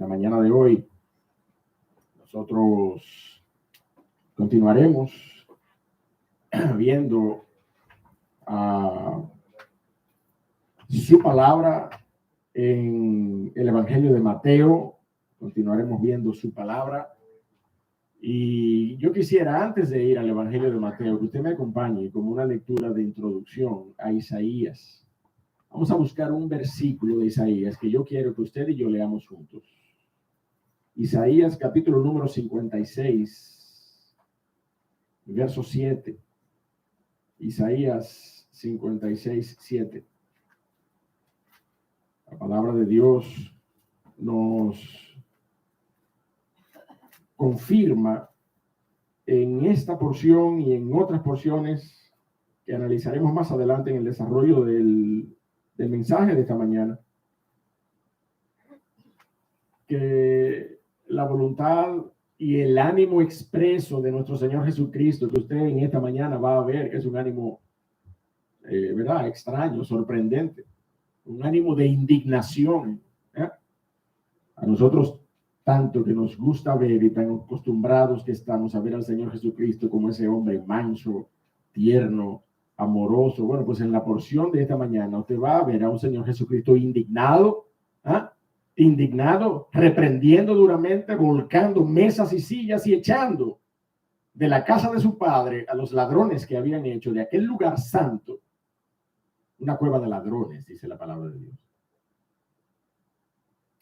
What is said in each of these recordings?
la mañana de hoy nosotros continuaremos viendo su palabra en el Evangelio de Mateo. Continuaremos viendo su palabra. Y yo quisiera, antes de ir al Evangelio de Mateo, que usted me acompañe como una lectura de introducción a Isaías. Vamos a buscar un versículo de Isaías que yo quiero que usted y yo leamos juntos. Isaías capítulo número 56, verso 7. Isaías 56, 7. La palabra de Dios nos confirma en esta porción y en otras porciones que analizaremos más adelante en el desarrollo del mensaje de esta mañana, que la voluntad y el ánimo expreso de nuestro Señor Jesucristo, que usted en esta mañana va a ver que es un ánimo, ¿verdad?, extraño, sorprendente, un ánimo de indignación. A nosotros, tanto que nos gusta ver y tan acostumbrados que estamos a ver al Señor Jesucristo como ese hombre manso, tierno, amoroso. Bueno, pues en la porción de esta mañana usted va a ver a un Señor Jesucristo indignado, indignado, reprendiendo duramente, volcando mesas y sillas y echando de la casa de su padre a los ladrones que habían hecho de aquel lugar santo una cueva de ladrones, dice la palabra de Dios.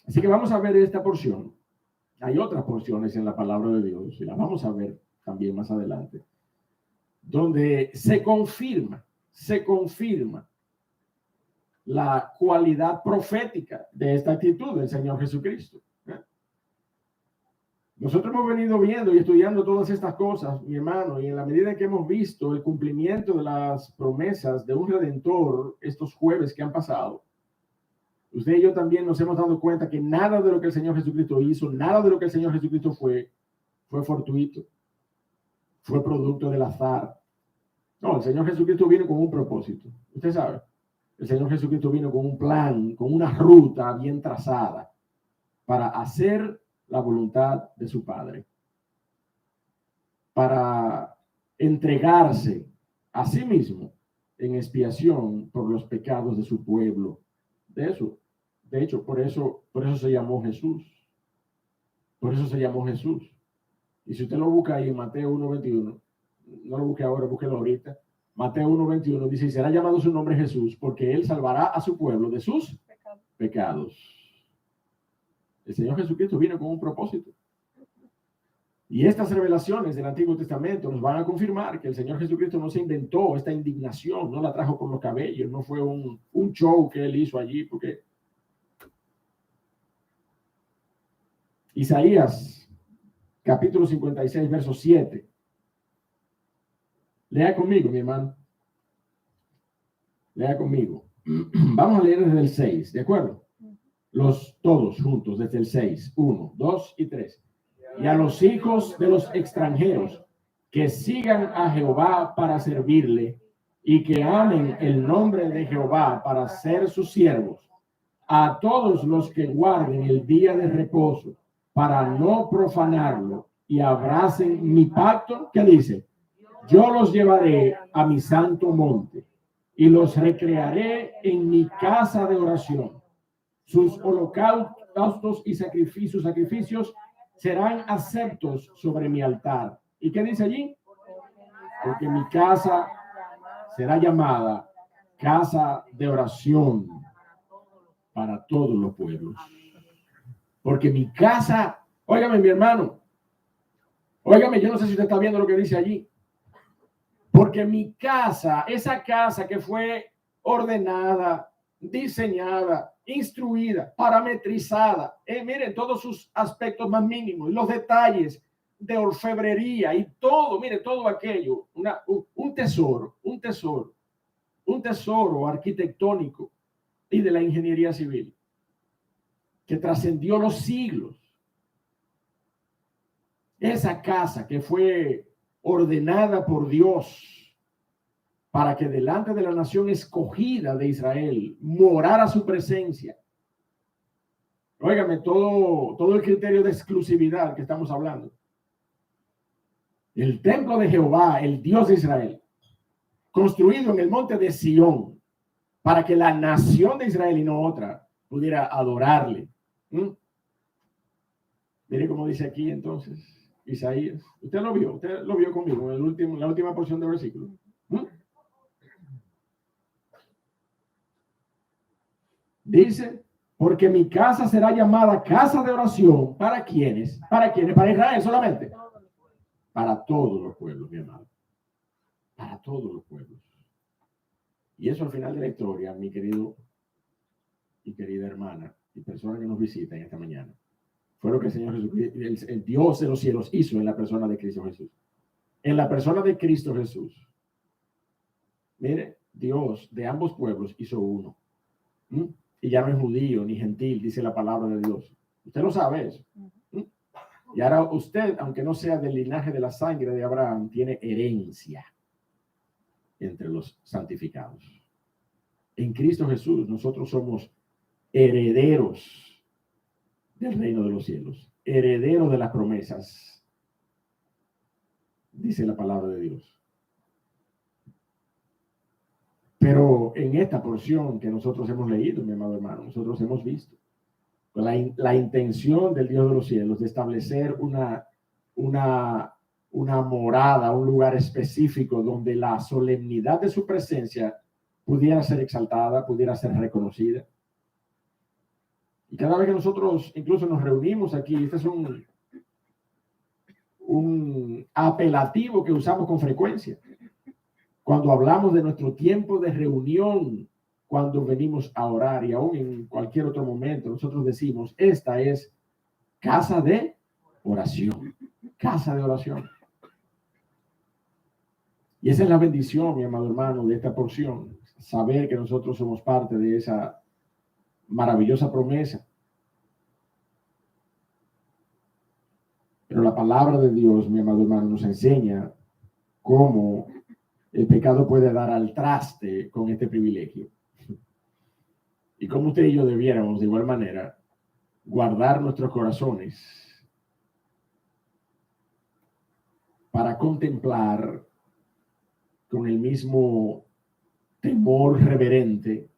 Así que vamos a ver esta porción. Hay otras porciones en la palabra de Dios y las vamos a ver también más adelante, donde se confirma la cualidad profética de esta actitud del Señor Jesucristo. Nosotros hemos venido viendo y estudiando todas estas cosas, mi hermano, y en la medida que hemos visto el cumplimiento de las promesas de un Redentor estos jueves que han pasado, usted y yo también nos hemos dado cuenta que nada de lo que el Señor Jesucristo hizo, nada de lo que el Señor Jesucristo fue fortuito, fue producto del azar. No, el Señor Jesucristo vino con un propósito. Usted sabe, el Señor Jesucristo vino con un plan, con una ruta bien trazada para hacer la voluntad de su Padre, para entregarse a sí mismo en expiación por los pecados de su pueblo. De hecho, por eso se llamó Jesús. Por eso se llamó Jesús. Y si usted lo busca ahí en Mateo 1:21, no lo busque ahora, búsquelo ahorita. Mateo 1:21 dice: y será llamado su nombre Jesús, porque él salvará a su pueblo de sus pecados. El Señor Jesucristo vino con un propósito. Y estas revelaciones del Antiguo Testamento nos van a confirmar que el Señor Jesucristo no se inventó esta indignación, no la trajo por los cabellos, no fue un show que él hizo allí, porque Isaías capítulo 56, verso 7. Lea conmigo, mi hermano. Lea conmigo. Vamos a leer desde el 6, ¿de acuerdo? Todos juntos, desde el 6. 1, 2 y 3. Y a los hijos de los extranjeros que sigan a Jehová para servirle y que amen el nombre de Jehová para ser sus siervos, a todos los que guarden el día de reposo para no profanarlo y abracen mi pacto, ¿qué dice? Yo los llevaré a mi santo monte y los recrearé en mi casa de oración. Sus holocaustos y sacrificios serán aceptos sobre mi altar. ¿Y qué dice allí? Porque mi casa será llamada casa de oración para todos los pueblos. Porque mi casa, óigame, mi hermano, óigame, yo no sé si usted está viendo lo que dice allí. Porque mi casa, esa casa que fue ordenada, diseñada, instruida, parametrizada, miren todos sus aspectos más mínimos, los detalles de orfebrería y todo, mire todo aquello, un tesoro arquitectónico y de la ingeniería civil que trascendió los siglos. Esa casa que fue ordenada por Dios para que delante de la nación escogida de Israel morara su presencia. Óigame, todo el criterio de exclusividad que estamos hablando. El templo de Jehová, el Dios de Israel, construido en el monte de Sión, para que la nación de Israel y no otra pudiera adorarle. Mire cómo dice aquí entonces Isaías. Usted lo vio conmigo en la última porción del versículo. Dice, porque mi casa será llamada casa de oración. ¿Para quiénes? ¿Para quiénes? ¿Para Israel solamente? Para todos los pueblos, mi amado. Para todos los pueblos. Y eso al final de la historia, mi querido y querida hermana y persona que nos visita en esta mañana, fue lo que el Señor Jesucristo, el Dios de los cielos hizo en la persona de Cristo Jesús. En la persona de Cristo Jesús. Mire, Dios de ambos pueblos hizo uno. Y ya no es judío ni gentil, dice la palabra de Dios. Usted lo sabe eso. Y ahora usted, aunque no sea del linaje de la sangre de Abraham, tiene herencia entre los santificados. En Cristo Jesús nosotros somos herederos del reino de los cielos, herederos de las promesas, dice la palabra de Dios. Pero en esta porción que nosotros hemos leído, mi amado hermano, nosotros hemos visto la intención del Dios de los cielos de establecer una morada, un lugar específico donde la solemnidad de su presencia pudiera ser exaltada, pudiera ser reconocida. Y cada vez que nosotros incluso nos reunimos aquí, este es un apelativo que usamos con frecuencia. Cuando hablamos de nuestro tiempo de reunión, cuando venimos a orar y aún en cualquier otro momento, nosotros decimos, esta es casa de oración, casa de oración. Y esa es la bendición, mi amado hermano, de esta porción, saber que nosotros somos parte de esa maravillosa promesa. Pero la palabra de Dios, mi amado hermano, nos enseña cómo el pecado puede dar al traste con este privilegio. Y cómo usted y yo debiéramos, de igual manera, guardar nuestros corazones para contemplar con el mismo temor reverente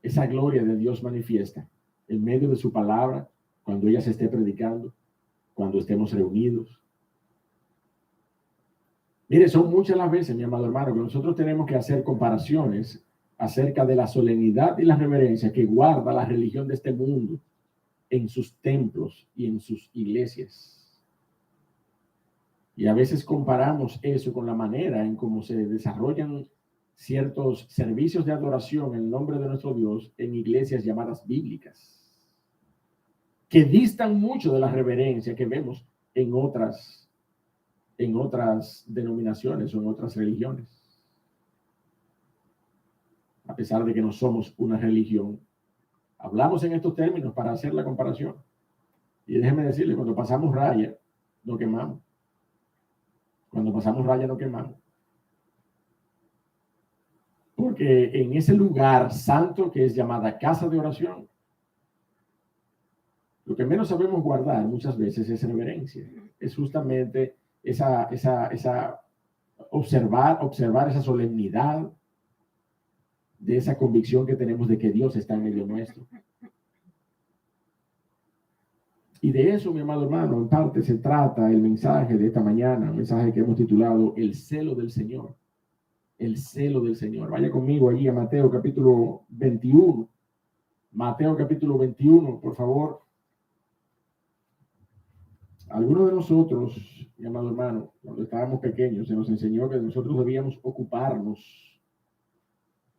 esa gloria de Dios manifiesta en medio de su palabra, cuando ella se esté predicando, cuando estemos reunidos. Mire, son muchas las veces, mi amado hermano, que nosotros tenemos que hacer comparaciones acerca de la solemnidad y la reverencia que guarda la religión de este mundo en sus templos y en sus iglesias. Y a veces comparamos eso con la manera en cómo se desarrollan ciertos servicios de adoración en nombre de nuestro Dios en iglesias llamadas bíblicas, que distan mucho de la reverencia que vemos en otras denominaciones o en otras religiones. A pesar de que no somos una religión, hablamos en estos términos para hacer la comparación. Y déjeme decirle, cuando pasamos raya, nos quemamos. Cuando pasamos raya, nos quemamos. Porque en ese lugar santo que es llamada casa de oración, lo que menos sabemos guardar muchas veces es reverencia. Es justamente observar esa solemnidad de esa convicción que tenemos de que Dios está en medio nuestro. Y de eso, mi amado hermano, en parte se trata el mensaje de esta mañana, un mensaje que hemos titulado El celo del Señor. El celo del Señor. Vaya conmigo allí a Mateo capítulo 21. Mateo capítulo 21, por favor. Algunos de nosotros, mi amado hermano, cuando estábamos pequeños, se nos enseñó que nosotros debíamos ocuparnos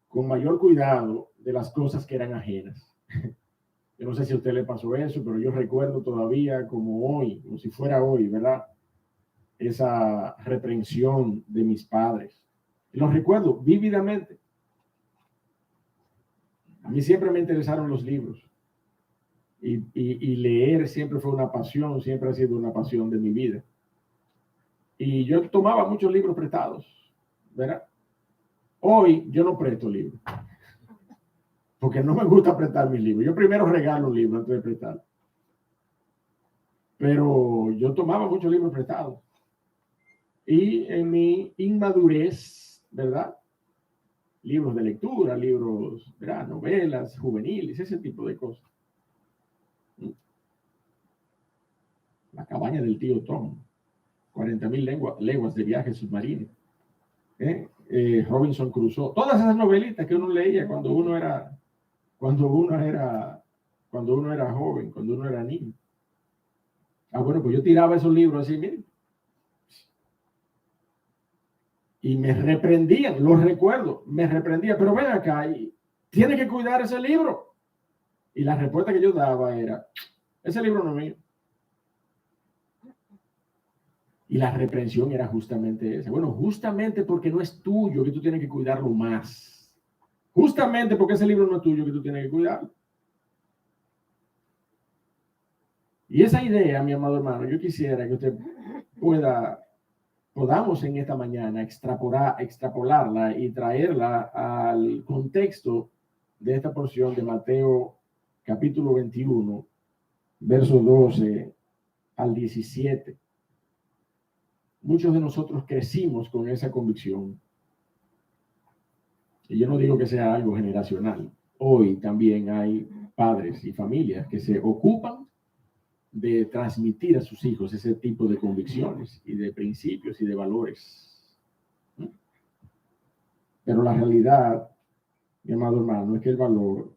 con mayor cuidado de las cosas que eran ajenas. Yo no sé si a usted le pasó eso, pero yo recuerdo todavía como hoy, como si fuera hoy, ¿verdad? Esa reprensión de mis padres. Y lo recuerdo vívidamente. A mí siempre me interesaron los libros. Y leer siempre fue una pasión, siempre ha sido una pasión de mi vida. Y yo tomaba muchos libros prestados, ¿verdad? Hoy yo no presto libros, porque no me gusta prestar mis libros. Yo primero regalo un libro antes de prestar. pero yo tomaba muchos libros prestados. Y en mi inmadurez, ¿verdad? Libros de lectura, libros, ¿verdad? Novelas juveniles, ese tipo de cosas. La cabaña del tío Tom, 40,000 leguas de viaje submarino. Robinson Crusoe, todas esas novelitas que uno leía cuando uno era joven, cuando uno era niño. Bueno, pues yo tiraba esos libros así, miren. Y me reprendían, los recuerdo, me reprendían, pero ven acá, y tiene que cuidar ese libro. Y la respuesta que yo daba era, ese libro no es mío. Y la reprensión era justamente esa. Bueno, justamente porque no es tuyo que tú tienes que cuidarlo más. Justamente porque ese libro no es tuyo que tú tienes que cuidarlo. Y esa idea, mi amado hermano, yo quisiera que usted podamos en esta mañana extrapolarla y traerla al contexto de esta porción de Mateo capítulo 21, versos 12 al 17. Muchos de nosotros crecimos con esa convicción. Y yo no digo que sea algo generacional. Hoy también hay padres y familias que se ocupan de transmitir a sus hijos ese tipo de convicciones y de principios y de valores. Pero la realidad, mi amado hermano, es que el valor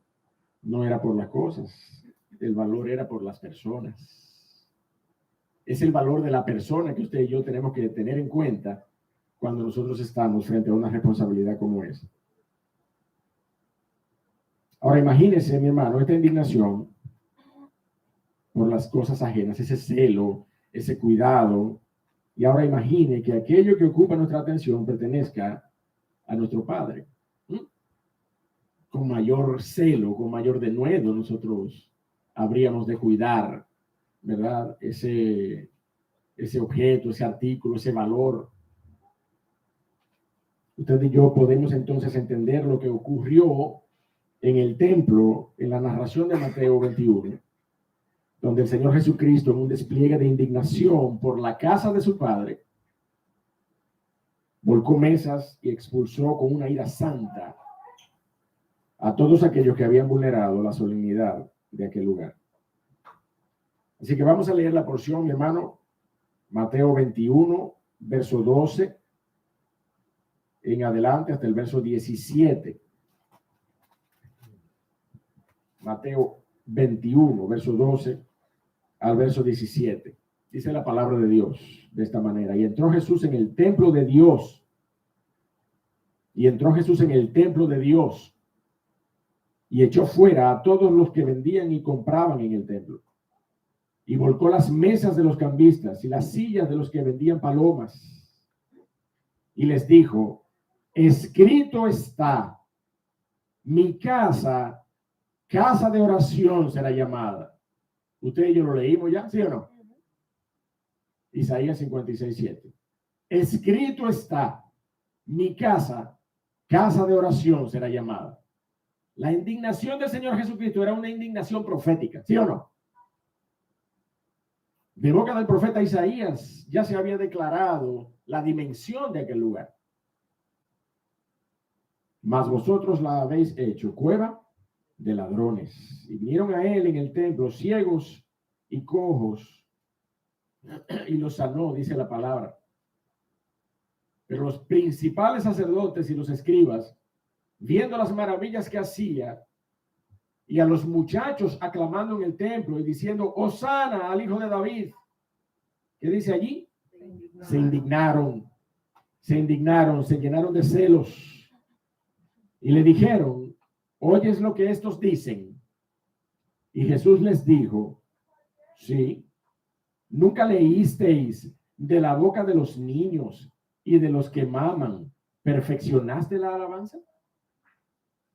no era por las cosas, el valor era por las personas. Es el valor de la persona que usted y yo tenemos que tener en cuenta cuando nosotros estamos frente a una responsabilidad como esa. Ahora imagínese, mi hermano, esta indignación por las cosas ajenas, ese celo, ese cuidado. Y ahora imagine que aquello que ocupa nuestra atención pertenezca a nuestro Padre. Con mayor celo, con mayor denuedo, nosotros habríamos de cuidar, ¿verdad? Ese objeto, ese artículo, ese valor. Usted y yo podemos entonces entender lo que ocurrió en el templo, en la narración de Mateo 21, donde el Señor Jesucristo, en un despliegue de indignación por la casa de su Padre, volcó mesas y expulsó con una ira santa a todos aquellos que habían vulnerado la solemnidad de aquel lugar. Así que vamos a leer la porción, mi hermano, Mateo 21, verso 12, en adelante hasta el verso 17. Mateo 21, verso 12 al verso 17. Dice la palabra de Dios de esta manera. Y entró Jesús en el templo de Dios. Y echó fuera a todos los que vendían y compraban en el templo. Y volcó las mesas de los cambistas y las sillas de los que vendían palomas. Y les dijo, escrito está, mi casa, casa de oración será llamada. Usted y yo lo leímos ya, ¿sí o no? Isaías 56:7. Escrito está, mi casa, casa de oración será llamada. La indignación del Señor Jesucristo era una indignación profética, ¿sí o no? De boca del profeta Isaías ya se había declarado la dimensión de aquel lugar. Mas vosotros la habéis hecho cueva de ladrones. Y vinieron a él en el templo ciegos y cojos y los sanó, dice la palabra. Pero los principales sacerdotes y los escribas, viendo las maravillas que hacía y a los muchachos aclamando en el templo y diciendo, Hosana al hijo de David, ¿qué dice allí? Se indignaron, se llenaron de celos y le dijeron, ¿oyes lo que estos dicen? Y Jesús les dijo, sí, ¿nunca leísteis de la boca de los niños y de los que maman, perfeccionaste la alabanza?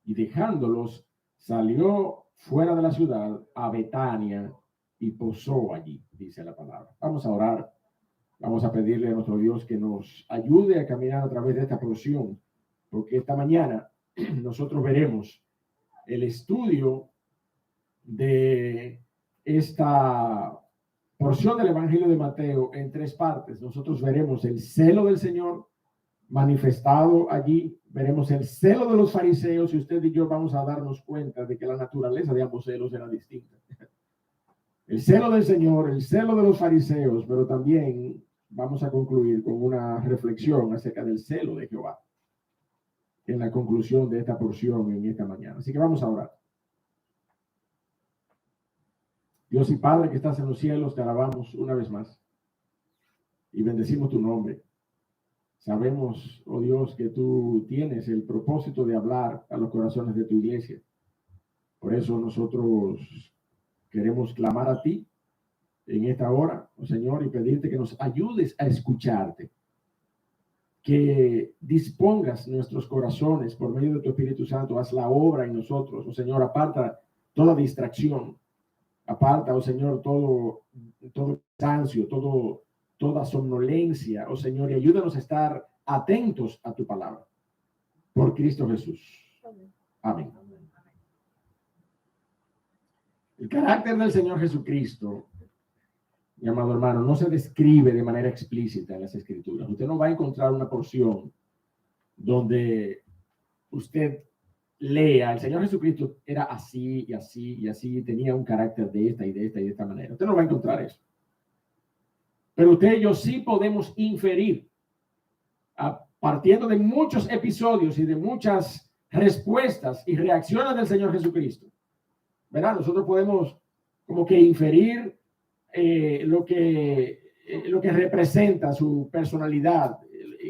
Y dejándolos, salió fuera de la ciudad a Betania y posó allí, dice la palabra. Vamos a orar. Vamos a pedirle a nuestro Dios que nos ayude a caminar a través de esta porción, porque esta mañana nosotros veremos el estudio de esta porción del Evangelio de Mateo en 3 partes. Nosotros veremos el celo del Señor manifestado allí, veremos el celo de los fariseos y usted y yo vamos a darnos cuenta de que la naturaleza de ambos celos era distinta. El celo del Señor, el celo de los fariseos, pero también vamos a concluir con una reflexión acerca del celo de Jehová en la conclusión de esta porción en esta mañana. Así que vamos a orar. Dios y Padre que estás en los cielos, te alabamos una vez más y bendecimos tu nombre. Sabemos, oh Dios, que tú tienes el propósito de hablar a los corazones de tu iglesia. Por eso nosotros queremos clamar a ti en esta hora, oh Señor, y pedirte que nos ayudes a escucharte. Que dispongas nuestros corazones por medio de tu Espíritu Santo. Haz la obra en nosotros, oh Señor. Aparta toda distracción. Aparta, oh Señor, todo cansancio, toda somnolencia, oh Señor, y ayúdanos a estar atentos a tu palabra. Por Cristo Jesús. Amén. El carácter del Señor Jesucristo, mi amado hermano, no se describe de manera explícita en las Escrituras. Usted no va a encontrar una porción donde usted lea, el Señor Jesucristo era así y así y así, tenía un carácter de esta y de esta y de esta manera. Usted no va a encontrar eso. Pero usted y yo sí podemos inferir, partiendo de muchos episodios y de muchas respuestas y reacciones del Señor Jesucristo. ¿Verdad? Nosotros podemos como que inferir lo que representa su personalidad,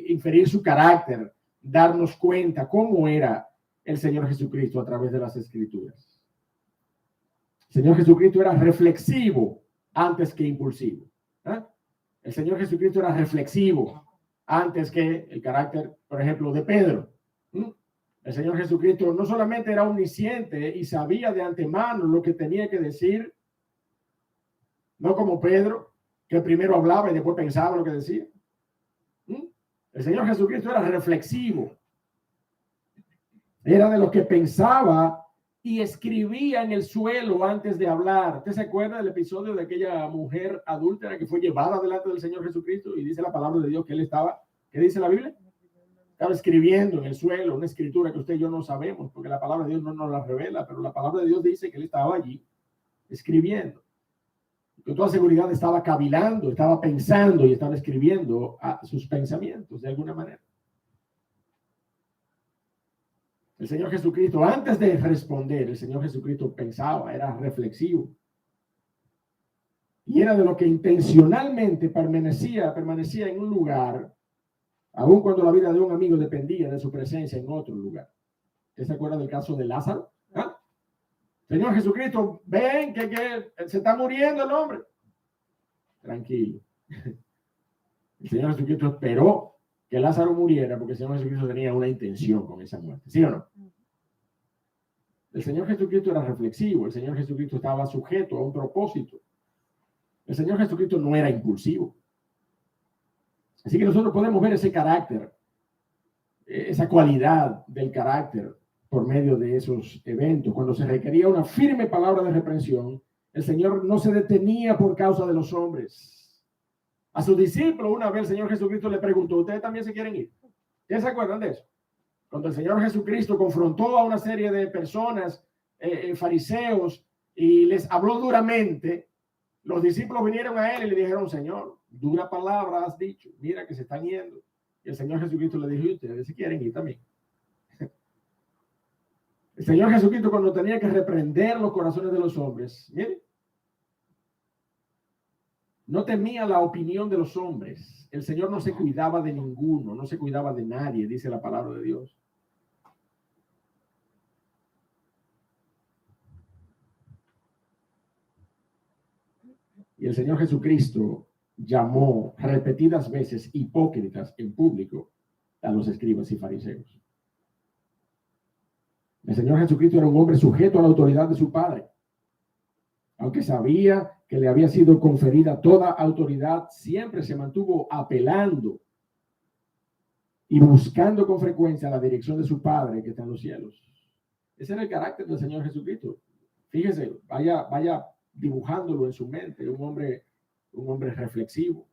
inferir su carácter, darnos cuenta cómo era el Señor Jesucristo a través de las Escrituras. El Señor Jesucristo era reflexivo antes que impulsivo. El Señor Jesucristo era reflexivo antes que el carácter, por ejemplo, de Pedro. El Señor Jesucristo no solamente era omnisciente y sabía de antemano lo que tenía que decir, no como Pedro, que primero hablaba y después pensaba lo que decía. El Señor Jesucristo era reflexivo. Era de los que pensaba y escribía en el suelo antes de hablar. ¿Usted se acuerda del episodio de aquella mujer adúltera que fue llevada delante del Señor Jesucristo? Y dice la palabra de Dios que él estaba, ¿qué dice la Biblia? Estaba escribiendo en el suelo una escritura que usted y yo no sabemos, porque la palabra de Dios no nos la revela, pero la palabra de Dios dice que él estaba allí escribiendo. Con toda seguridad estaba cavilando, estaba pensando y estaba escribiendo a sus pensamientos de alguna manera. El Señor Jesucristo, antes de responder, el Señor Jesucristo pensaba, era reflexivo. Y era de lo que intencionalmente permanecía en un lugar, aun cuando la vida de un amigo dependía de su presencia en otro lugar. ¿Usted se acuerda del caso de Lázaro? Señor Jesucristo, ven que se está muriendo el hombre. Tranquilo. El Señor Jesucristo esperó que Lázaro muriera porque el Señor Jesucristo tenía una intención con esa muerte. ¿Sí o no? El Señor Jesucristo era reflexivo. El Señor Jesucristo estaba sujeto a un propósito. El Señor Jesucristo no era impulsivo. Así que nosotros podemos ver ese carácter, esa cualidad del carácter por medio de esos eventos. Cuando se requería una firme palabra de reprensión, el Señor no se detenía por causa de los hombres. A sus discípulos una vez el Señor Jesucristo le preguntó, ¿ustedes también se quieren ir? ¿Ustedes se acuerdan de eso? Cuando el Señor Jesucristo confrontó a una serie de personas, fariseos, y les habló duramente, los discípulos vinieron a él y le dijeron, Señor, dura palabra has dicho, mira que se están yendo. Y el Señor Jesucristo le dijo, ustedes se quieren ir también. El Señor Jesucristo, cuando tenía que reprender los corazones de los hombres, miren, no temía la opinión de los hombres. El Señor no se cuidaba de ninguno, no se cuidaba de nadie, dice la palabra de Dios. Y el Señor Jesucristo llamó repetidas veces hipócritas en público a los escribas y fariseos. El Señor Jesucristo era un hombre sujeto a la autoridad de su Padre. Aunque sabía que le había sido conferida toda autoridad, siempre se mantuvo apelando y buscando con frecuencia la dirección de su Padre que está en los cielos. Ese era el carácter del Señor Jesucristo. Fíjese, vaya dibujándolo en su mente, un hombre un hombre reflexivo,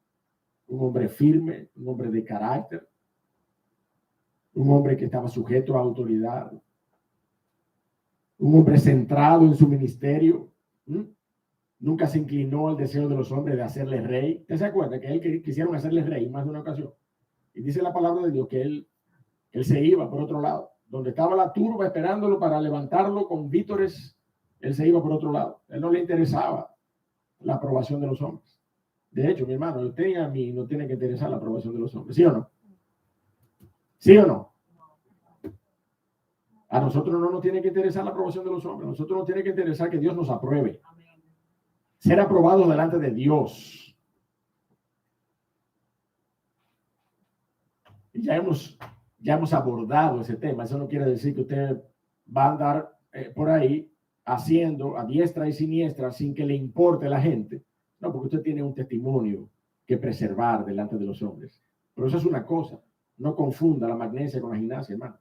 un hombre firme, un hombre de carácter, un hombre que estaba sujeto a autoridad, un hombre centrado en su ministerio. Nunca se inclinó al deseo de los hombres de hacerle rey. ¿Usted se acuerda que él quisieron hacerle rey más de una ocasión? Y dice la palabra de Dios que él se iba por otro lado. Donde estaba la turba esperándolo para levantarlo con vítores, él se iba por otro lado. A él no le interesaba la aprobación de los hombres. De hecho, mi hermano, a usted y a mí no tiene que interesar la aprobación de los hombres. ¿Sí o no? ¿Sí o no? A nosotros no nos tiene que interesar la aprobación de los hombres. A nosotros nos tiene que interesar que Dios nos apruebe. Ser aprobado delante de Dios. Y ya hemos abordado ese tema. Eso no quiere decir que usted va a andar por ahí haciendo a diestra y siniestra sin que le importe la gente. No, porque usted tiene un testimonio que preservar delante de los hombres. Pero eso es una cosa. No confunda la magnesia con la gimnasia, hermano.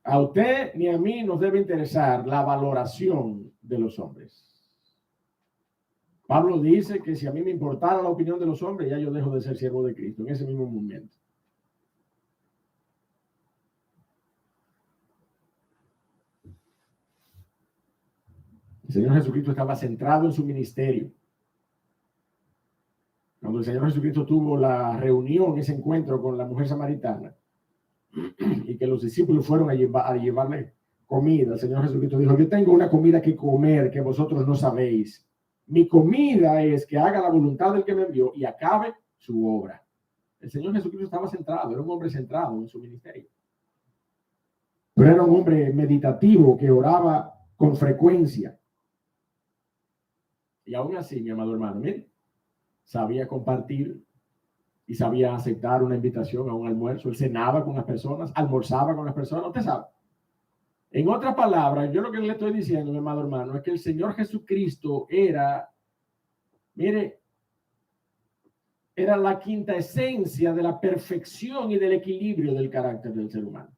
A usted ni a mí nos debe interesar la valoración de los hombres. Pablo dice que si a mí me importara la opinión de los hombres, ya yo dejo de ser siervo de Cristo en ese mismo momento. El Señor Jesucristo estaba centrado en su ministerio. Cuando el Señor Jesucristo tuvo la reunión, ese encuentro con la mujer samaritana, y que los discípulos fueron a llevarle comida, el Señor Jesucristo dijo: yo tengo una comida que comer que vosotros no sabéis. Mi comida es que haga la voluntad del que me envió y acabe su obra. El Señor Jesucristo estaba centrado, era un hombre centrado en su ministerio. Pero era un hombre meditativo que oraba con frecuencia. Y aún así, mi amado hermano, mire, sabía compartir y sabía aceptar una invitación a un almuerzo. Él cenaba con las personas, almorzaba con las personas, usted sabe. En otras palabras, yo lo que le estoy diciendo, mi amado hermano, es que el Señor Jesucristo era, mire, era la quinta esencia de la perfección y del equilibrio del carácter del ser humano.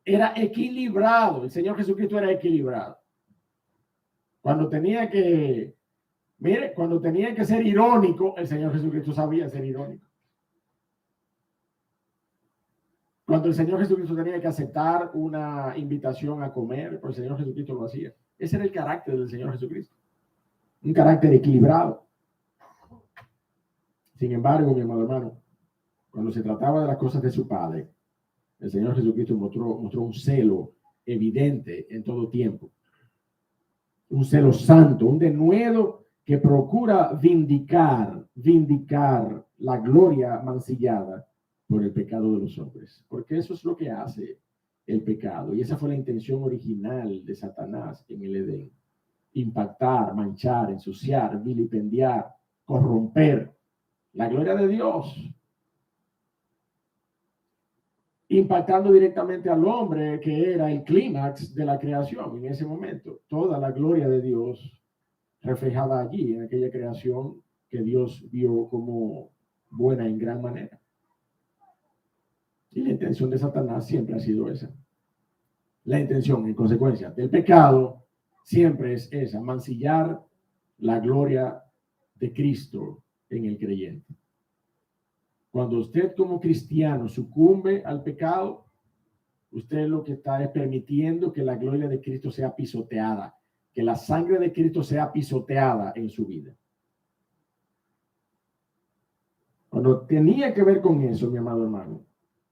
Era equilibrado, el Señor Jesucristo era equilibrado. Cuando tenía que, mire, cuando tenía que ser irónico, el Señor Jesucristo sabía ser irónico. Cuando el Señor Jesucristo tenía que aceptar una invitación a comer, pues el Señor Jesucristo lo hacía. Ese era el carácter del Señor Jesucristo. Un carácter equilibrado. Sin embargo, mi amado hermano, cuando se trataba de las cosas de su Padre, el Señor Jesucristo mostró un celo evidente en todo tiempo. Un celo santo, un denuedo que procura vindicar la gloria mancillada por el pecado de los hombres, porque eso es lo que hace el pecado, y esa fue la intención original de Satanás en el Edén: impactar, manchar, ensuciar, vilipendiar, corromper la gloria de Dios, impactando directamente al hombre, que era el clímax de la creación en ese momento. Toda la gloria de Dios reflejada allí, en aquella creación que Dios vio como buena en gran manera. Y la intención de Satanás siempre ha sido esa. La intención, en consecuencia, del pecado siempre es esa: mancillar la gloria de Cristo en el creyente. Cuando usted como cristiano sucumbe al pecado, usted lo que está es permitiendo que la gloria de Cristo sea pisoteada, que la sangre de Cristo sea pisoteada en su vida. Cuando tenía que ver con eso, mi amado hermano,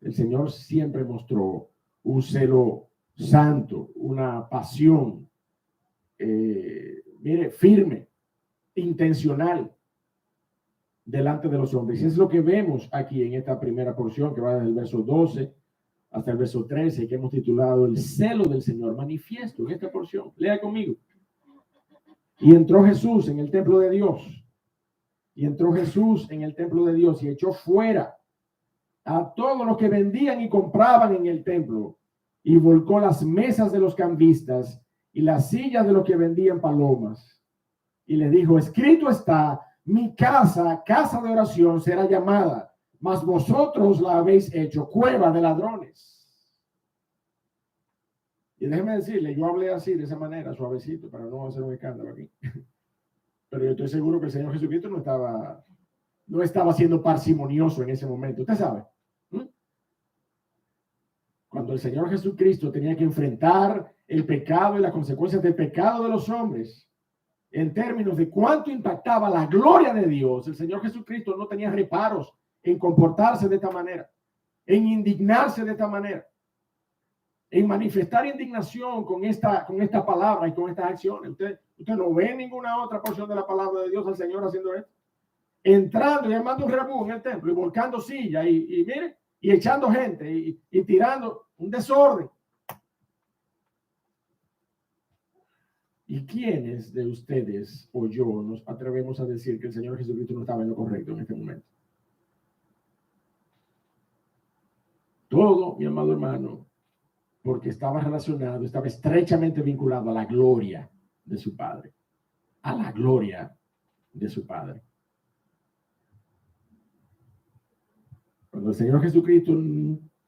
el Señor siempre mostró un celo santo, una pasión, mire, firme, intencional delante de los hombres. Y es lo que vemos aquí en esta primera porción, que va desde el verso 12 hasta el verso 13, que hemos titulado El celo del Señor manifiesto en esta porción. Lea conmigo. Y entró Jesús en el templo de Dios. Y entró Jesús en el templo de Dios y echó fuera a todos los que vendían y compraban en el templo, y volcó las mesas de los cambistas y las sillas de los que vendían palomas. Y les dijo: escrito está, mi casa, casa de oración será llamada, mas vosotros la habéis hecho cueva de ladrones. Y déjeme decirle, yo hablé así, de esa manera, suavecito, para no hacer un escándalo aquí. Pero yo estoy seguro que el Señor Jesucristo no estaba siendo parsimonioso en ese momento. Usted sabe. Cuando el Señor Jesucristo tenía que enfrentar el pecado y las consecuencias del pecado de los hombres, en términos de cuánto impactaba la gloria de Dios, el Señor Jesucristo no tenía reparos en comportarse de esta manera, en indignarse de esta manera, en manifestar indignación con esta palabra y con estas acciones. Usted no ve ninguna otra porción de la palabra de Dios al Señor haciendo esto, entrando y armando un rebú en el templo y volcando sillas y mire, y echando gente y tirando un desorden. ¿Y quiénes de ustedes o yo nos atrevemos a decir que el Señor Jesucristo no estaba en lo correcto en este momento? Todo, mi amado hermano, porque estaba relacionado, estaba estrechamente vinculado a la gloria de su Padre. A la gloria de su Padre. Cuando el Señor Jesucristo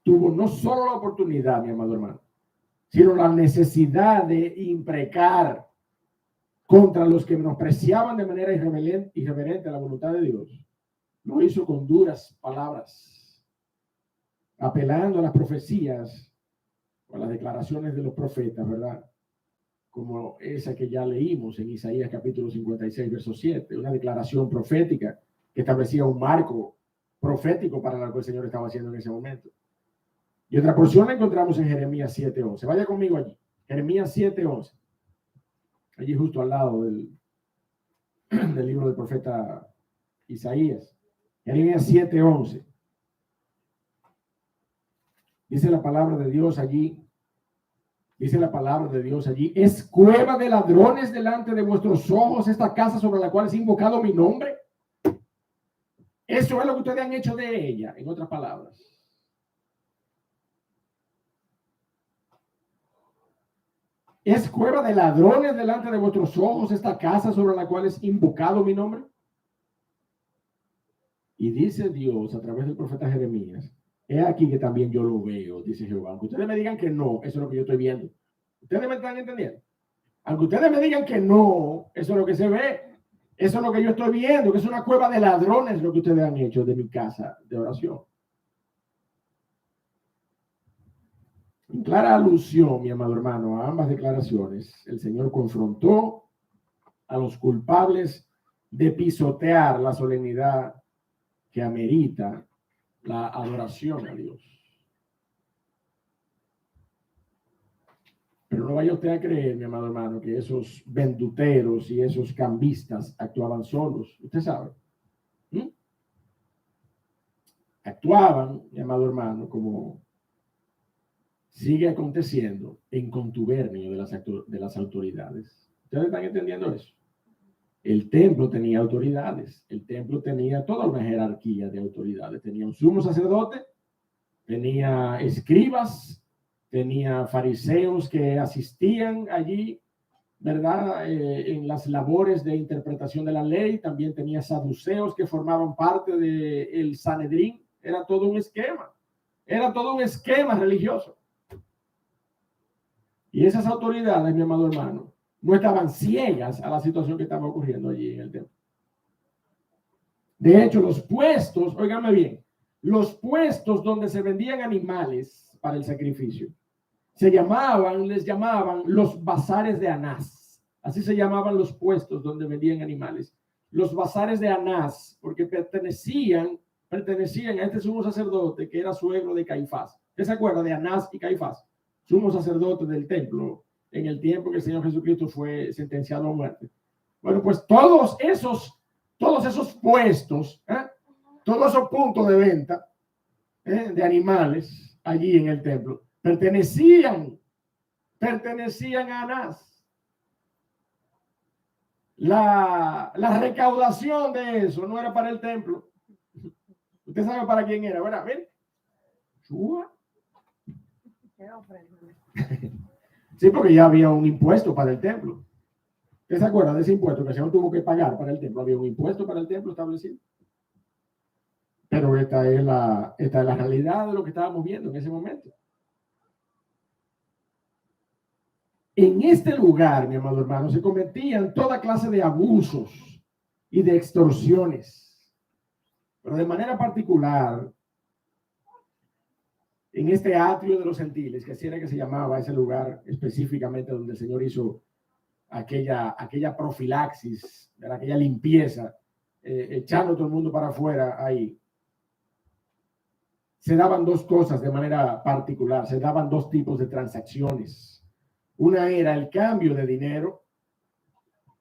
tuvo no solo la oportunidad, mi amado hermano, sino la necesidad de imprecar contra los que menospreciaban de manera irreverente la voluntad de Dios, lo hizo con duras palabras, apelando a las profecías o a las declaraciones de los profetas, ¿verdad? Como esa que ya leímos en Isaías capítulo 56, verso 7, una declaración profética que establecía un marco profético para lo que el Señor estaba haciendo en ese momento. Y otra porción la encontramos en Jeremías 7:11. Vaya conmigo allí. Jeremías 7:11. Allí justo al lado del libro del profeta Isaías. Jeremías 7:11. Dice la palabra de Dios allí. Dice la palabra de Dios allí. Es cueva de ladrones delante de vuestros ojos esta casa sobre la cual es invocado mi nombre. Eso es lo que ustedes han hecho de ella, en otras palabras. ¿Es cueva de ladrones delante de vuestros ojos esta casa sobre la cual es invocado mi nombre? Y dice Dios a través del profeta Jeremías, he aquí que también yo lo veo, dice Jehová. Aunque ustedes me digan que no, eso es lo que yo estoy viendo. ¿Ustedes me están entendiendo? Aunque ustedes me digan que no, eso es lo que se ve. Eso es lo que yo estoy viendo, que es una cueva de ladrones lo que ustedes han hecho de mi casa de oración. En clara alusión, mi amado hermano, a ambas declaraciones, el Señor confrontó a los culpables de pisotear la solemnidad que amerita la adoración a Dios. Pero no vaya usted a creer, mi amado hermano, que esos venduteros y esos cambistas actuaban solos. Usted sabe. Actuaban, mi amado hermano, como sigue aconteciendo en contubernio de las autoridades. ¿Ustedes están entendiendo eso? El templo tenía autoridades. El templo tenía toda una jerarquía de autoridades. Tenía un sumo sacerdote, tenía escribas, tenía fariseos que asistían allí, ¿verdad? En las labores de interpretación de la ley. También tenía saduceos que formaban parte del Sanedrín. Era todo un esquema. Era todo un esquema religioso. Y esas autoridades, mi amado hermano, no estaban ciegas a la situación que estaba ocurriendo allí en el templo. De hecho, los puestos, óigame bien, los puestos donde se vendían animales para el sacrificio, les llamaban los bazares de Anás. Así se llamaban los puestos donde vendían animales. Los bazares de Anás, porque pertenecían a este sumo sacerdote que era suegro de Caifás. ¿Usted se acuerda de Anás y Caifás? Sumo sacerdote del templo en el tiempo que el Señor Jesucristo fue sentenciado a muerte. Bueno, pues todos esos puestos, todos esos puntos de venta de animales allí en el templo, pertenecían a Anás. La recaudación de eso no era para el templo. Usted sabe para quién era, ¿verdad? ¿Ven? Sí, porque ya había un impuesto para el templo. ¿Usted se acuerda de ese impuesto que el Señor tuvo que pagar para el templo? Había un impuesto para el templo establecido. Pero esta es la realidad de lo que estábamos viendo en ese momento. En este lugar, mi amado hermano, se cometían toda clase de abusos y de extorsiones. Pero de manera particular, en este atrio de los gentiles, que así era que se llamaba ese lugar específicamente donde el Señor hizo aquella profilaxis, aquella limpieza, echando todo el mundo para afuera ahí, se daban dos cosas de manera particular, se daban dos tipos de transacciones. Una era el cambio de dinero.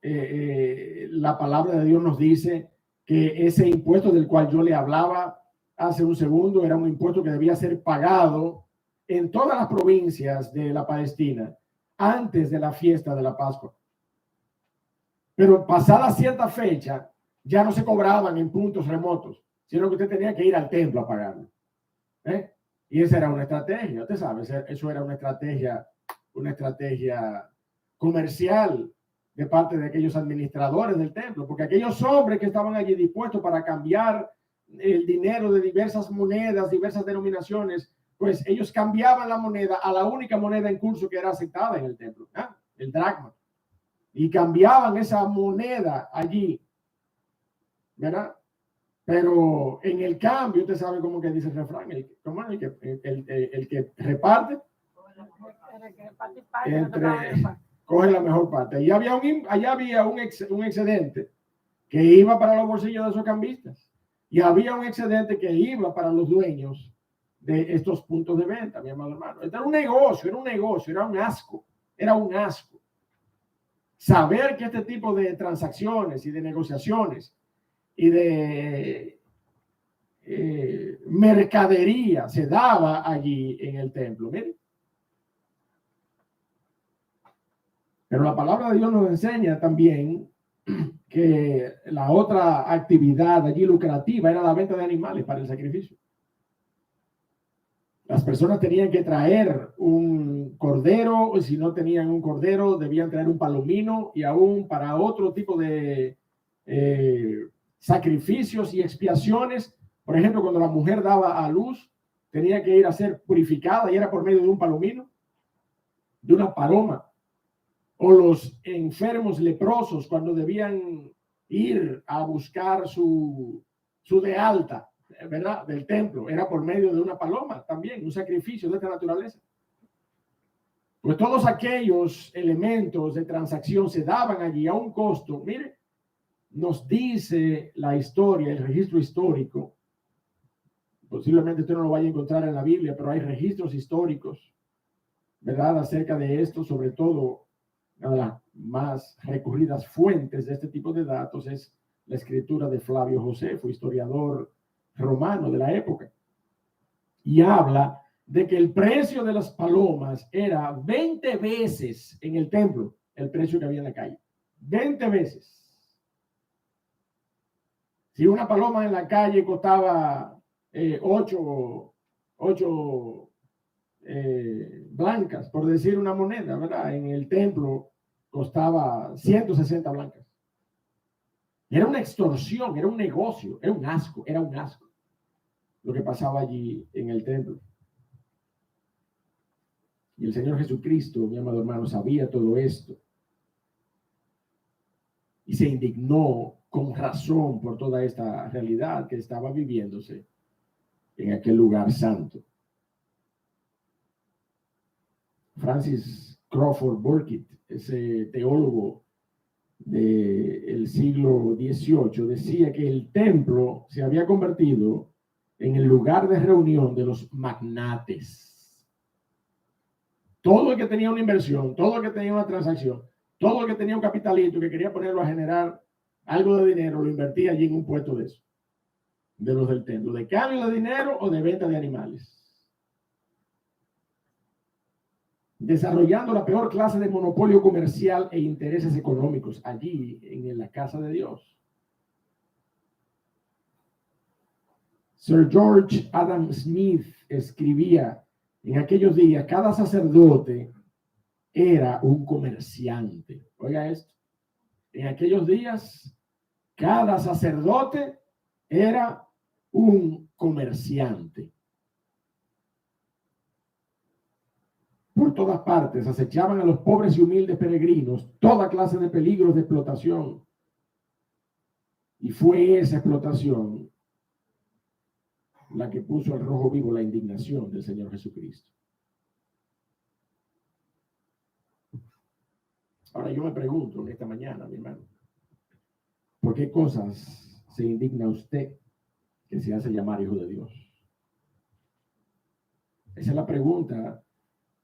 La palabra de Dios nos dice que ese impuesto del cual yo le hablaba hace un segundo era un impuesto que debía ser pagado en todas las provincias de la Palestina antes de la fiesta de la Pascua. Pero pasada cierta fecha ya no se cobraban en puntos remotos, sino que usted tenía que ir al templo a pagarlo. Y esa era una estrategia, usted sabe, eso era una estrategia comercial de parte de aquellos administradores del templo, porque aquellos hombres que estaban allí dispuestos para cambiar el dinero de diversas monedas, diversas denominaciones, pues ellos cambiaban la moneda a la única moneda en curso que era aceptada en el templo, el dracma, y cambiaban esa moneda allí, ¿verdad? Pero en el cambio, usted sabe cómo que dice el refrán, el que reparte, coge la mejor parte. Y allá había un excedente que iba para los bolsillos de esos cambistas. Y había un excedente que iba para los dueños de estos puntos de venta, mi amado hermano. Era un negocio, era un asco, Saber que este tipo de transacciones y de negociaciones y de mercadería se daba allí en el templo. Miren. Pero la palabra de Dios nos enseña también que la otra actividad allí lucrativa era la venta de animales para el sacrificio. Las personas tenían que traer un cordero, o si no tenían un cordero, debían traer un palomino, y aún para otro tipo de sacrificios y expiaciones. Por ejemplo, cuando la mujer daba a luz, tenía que ir a ser purificada y era por medio de un palomino, de una paloma. O los enfermos leprosos, cuando debían ir a buscar su de alta, ¿verdad?, del templo, era por medio de una paloma también, un sacrificio de esta naturaleza. Pues todos aquellos elementos de transacción se daban allí a un costo. Mire, nos dice la historia, el registro histórico. Posiblemente usted no lo vaya a encontrar en la Biblia, pero hay registros históricos, ¿verdad?, acerca de esto. Sobre todo, una de las más recurridas fuentes de este tipo de datos es la escritura de Flavio Josefo, historiador romano de la época, y habla de que el precio de las palomas era 20 veces en el templo el precio que había en la calle. 20 veces. Si una paloma en la calle costaba 8 blancas, por decir una moneda, ¿verdad?, en el templo costaba 160 blancas. Era una extorsión, era un negocio, era un asco lo que pasaba allí en el templo. Y el Señor Jesucristo, mi amado hermano, sabía todo esto y se indignó con razón por toda esta realidad que estaba viviéndose en aquel lugar santo. Francis Crawford Burkitt, ese teólogo del siglo XVIII, decía que el templo se había convertido en el lugar de reunión de los magnates. Todo el que tenía una inversión, todo el que tenía una transacción, todo el que tenía un capitalito que quería ponerlo a generar algo de dinero, lo invertía allí en un puesto de eso, de los del templo, de cambio de dinero o de venta de animales, desarrollando la peor clase de monopolio comercial e intereses económicos allí en la casa de Dios. Sir George Adam Smith escribía: en aquellos días cada sacerdote era un comerciante. Oiga esto. En aquellos días cada sacerdote era un comerciante. Por todas partes acechaban a los pobres y humildes peregrinos toda clase de peligros de explotación. Y fue esa explotación la que puso al rojo vivo la indignación del Señor Jesucristo. Ahora yo me pregunto en esta mañana, mi hermano, ¿por qué cosas se indigna usted que se hace llamar hijo de Dios? Esa es la pregunta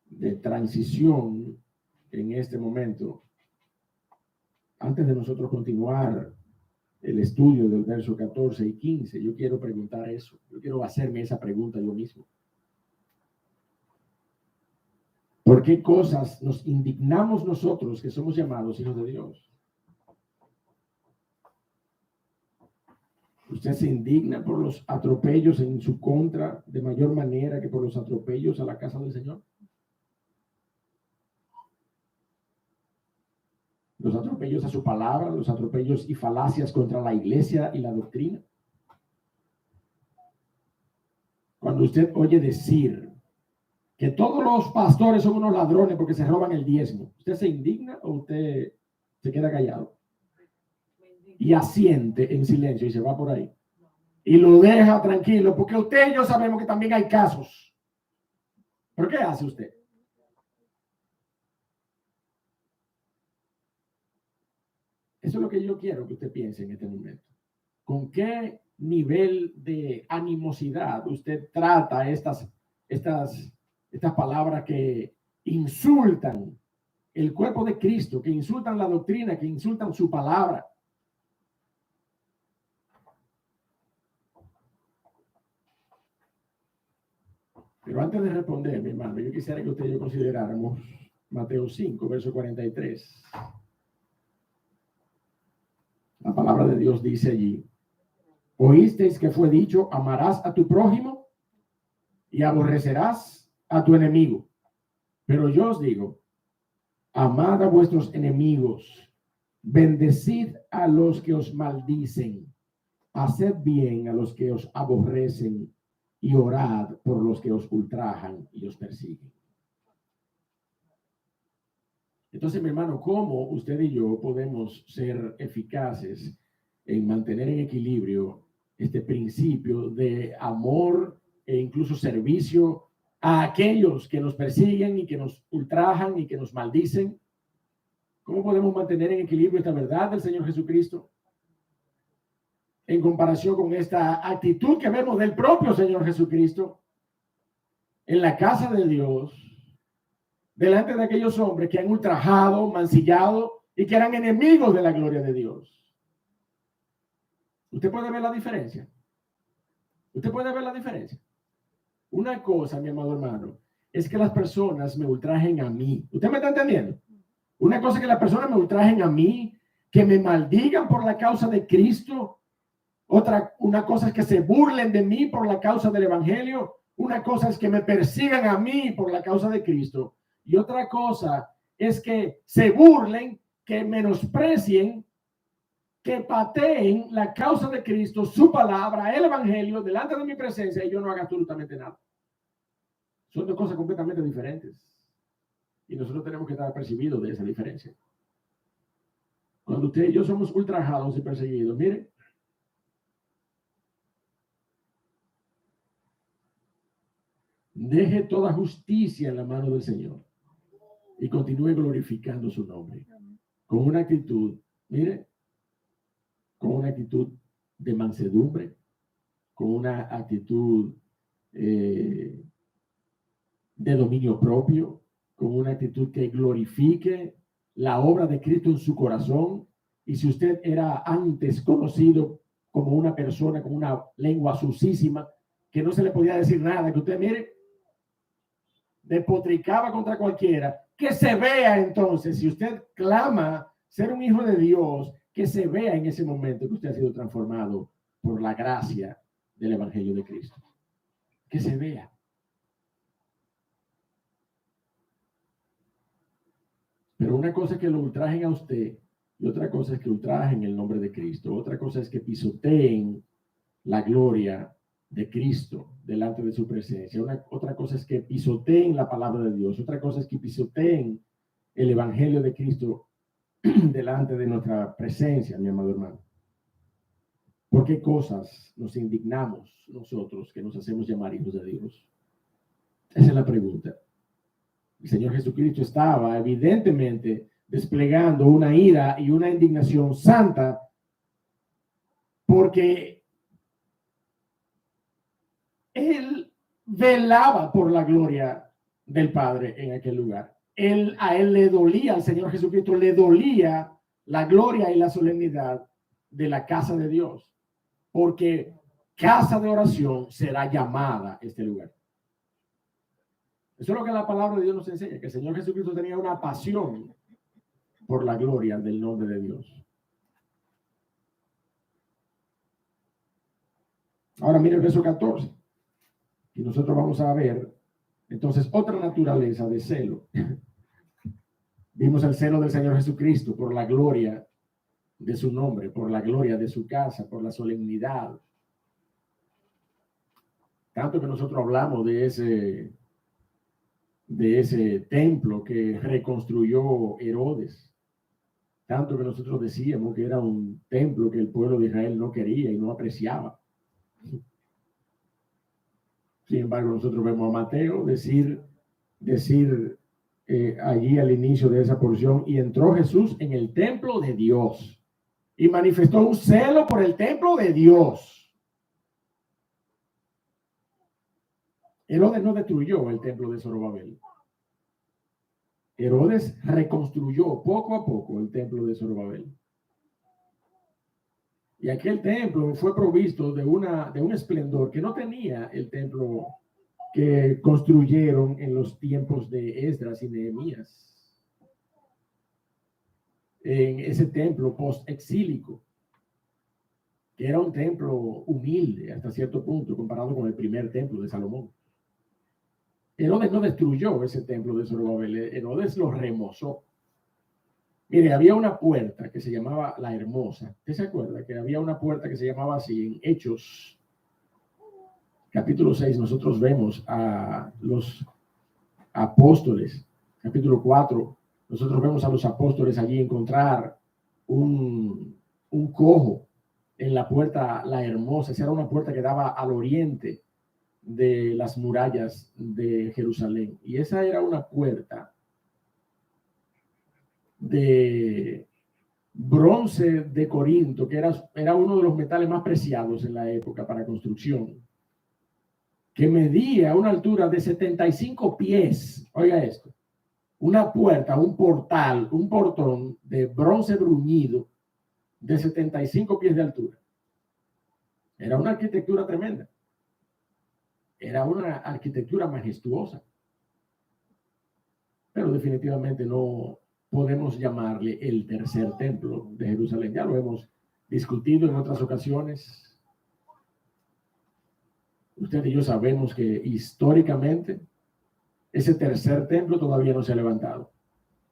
de transición en este momento. Antes de nosotros continuar el estudio del verso 14 y 15, yo quiero preguntar eso. Yo quiero hacerme esa pregunta yo mismo. ¿Por qué cosas nos indignamos nosotros que somos llamados hijos de Dios? ¿Usted se indigna por los atropellos en su contra de mayor manera que por los atropellos a la casa del Señor? Los atropellos a su palabra, los atropellos y falacias contra la iglesia y la doctrina. Cuando usted oye decir que todos los pastores son unos ladrones porque se roban el diezmo, ¿usted se indigna o usted se queda callado y asiente en silencio y se va por ahí y lo deja tranquilo? Porque usted y yo sabemos que también hay casos. ¿Pero qué hace usted? Eso es lo que yo quiero que usted piense en este momento. ¿Con qué nivel de animosidad usted trata estas palabras que insultan el cuerpo de Cristo, que insultan la doctrina, que insultan su palabra? Pero antes de responder, mi hermano, yo quisiera que usted y yo consideráramos Mateo 5, verso 43. La palabra de Dios dice allí: oísteis que fue dicho, amarás a tu prójimo y aborrecerás a tu enemigo. Pero yo os digo, amad a vuestros enemigos, bendecid a los que os maldicen, haced bien a los que os aborrecen y orad por los que os ultrajan y os persiguen. Entonces, mi hermano, ¿cómo usted y yo podemos ser eficaces en mantener en equilibrio este principio de amor e incluso servicio a aquellos que nos persiguen y que nos ultrajan y que nos maldicen? ¿Cómo podemos mantener en equilibrio esta verdad del Señor Jesucristo en comparación con esta actitud que vemos del propio Señor Jesucristo en la casa de Dios, delante de aquellos hombres que han ultrajado, mancillado y que eran enemigos de la gloria de Dios? ¿Usted puede ver la diferencia? ¿Usted puede ver la diferencia? Una cosa, mi amado hermano, es que las personas me ultrajen a mí. ¿Usted me está entendiendo? Una cosa es que las personas me ultrajen a mí, que me maldigan por la causa de Cristo. Una cosa es que se burlen de mí por la causa del Evangelio. Una cosa es que me persigan a mí por la causa de Cristo. Y otra cosa es que se burlen, que menosprecien, que pateen la causa de Cristo, su palabra, el Evangelio, delante de mi presencia y yo no haga absolutamente nada. Son dos cosas completamente diferentes. Y nosotros tenemos que estar apercibidos de esa diferencia. Cuando usted y yo somos ultrajados y perseguidos, mire, deje toda justicia en la mano del Señor y continúe glorificando su nombre con una actitud, mire, con una actitud de mansedumbre, con una actitud de dominio propio, con una actitud que glorifique la obra de Cristo en su corazón. Y si usted era antes conocido como una persona con una lengua sucísima, que no se le podía decir nada, que usted, mire, despotricaba contra cualquiera, que se vea entonces, si usted clama ser un hijo de Dios, que se vea en ese momento que usted ha sido transformado por la gracia del Evangelio de Cristo. Que se vea. Pero una cosa es que lo ultrajen a usted y otra cosa es que ultrajen el nombre de Cristo. Otra cosa es que pisoteen la gloria de Cristo delante de su presencia. Otra cosa es que pisoteen la palabra de Dios. Otra cosa es que pisoteen el Evangelio de Cristo delante de nuestra presencia, mi amado hermano. ¿Por qué cosas nos indignamos nosotros que nos hacemos llamar hijos de Dios? Esa es la pregunta. El Señor Jesucristo estaba evidentemente desplegando una ira y una indignación santa porque Él velaba por la gloria del Padre en aquel lugar. A él le dolía, al Señor Jesucristo le dolía la gloria y la solemnidad de la casa de Dios, porque casa de oración será llamada este lugar. Eso es lo que la palabra de Dios nos enseña, que el Señor Jesucristo tenía una pasión por la gloria del nombre de Dios. Ahora mire el verso 14. Y nosotros vamos a ver entonces otra naturaleza de celo. Vimos el celo del Señor Jesucristo por la gloria de su nombre, por la gloria de su casa, por la solemnidad. Tanto que nosotros hablamos de ese templo que reconstruyó Herodes. Tanto que nosotros decíamos que era un templo que el pueblo de Israel no quería y no apreciaba. Sin embargo, nosotros vemos a Mateo decir allí al inicio de esa porción, y entró Jesús en el templo de Dios y manifestó un celo por el templo de Dios. Herodes no destruyó el templo de Zorobabel. Herodes reconstruyó poco a poco el templo de Zorobabel. Y aquel templo fue provisto de un esplendor que no tenía el templo que construyeron en los tiempos de Esdras y Nehemías. En ese templo post-exílico, que era un templo humilde hasta cierto punto comparado con el primer templo de Salomón. Herodes no destruyó ese templo de Zorobabel, Herodes lo remozó. Mire, había una puerta que se llamaba La Hermosa. ¿Usted se acuerda que había una puerta que se llamaba así en Hechos? Capítulo 6, nosotros vemos a los apóstoles. Capítulo 4, nosotros vemos a los apóstoles allí encontrar un cojo en la puerta La Hermosa. Esa era una puerta que daba al oriente de las murallas de Jerusalén. Y esa era una puerta de bronce de Corinto, que era uno de los metales más preciados en la época para construcción, que medía una altura de 75 pies. Oiga esto, una puerta, un portal, un portón de bronce bruñido de 75 pies de altura. Era una arquitectura tremenda. Era una arquitectura majestuosa. Pero definitivamente no podemos llamarle el tercer templo de Jerusalén. Ya lo hemos discutido en otras ocasiones. Usted y yo sabemos que históricamente ese tercer templo todavía no se ha levantado.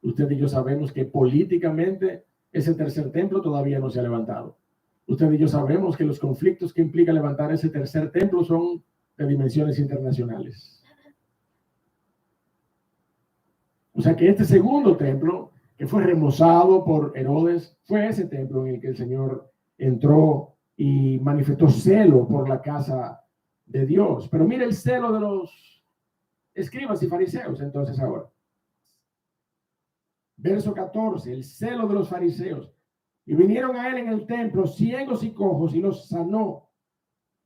Usted y yo sabemos que políticamente ese tercer templo todavía no se ha levantado. Usted y yo sabemos que los conflictos que implica levantar ese tercer templo son de dimensiones internacionales. O sea que este segundo templo, que fue remozado por Herodes, fue ese templo en el que el Señor entró y manifestó celo por la casa de Dios. Pero mire el celo de los escribas y fariseos entonces ahora. Verso 14, el celo de los fariseos. Y vinieron a él en el templo ciegos y cojos y los sanó.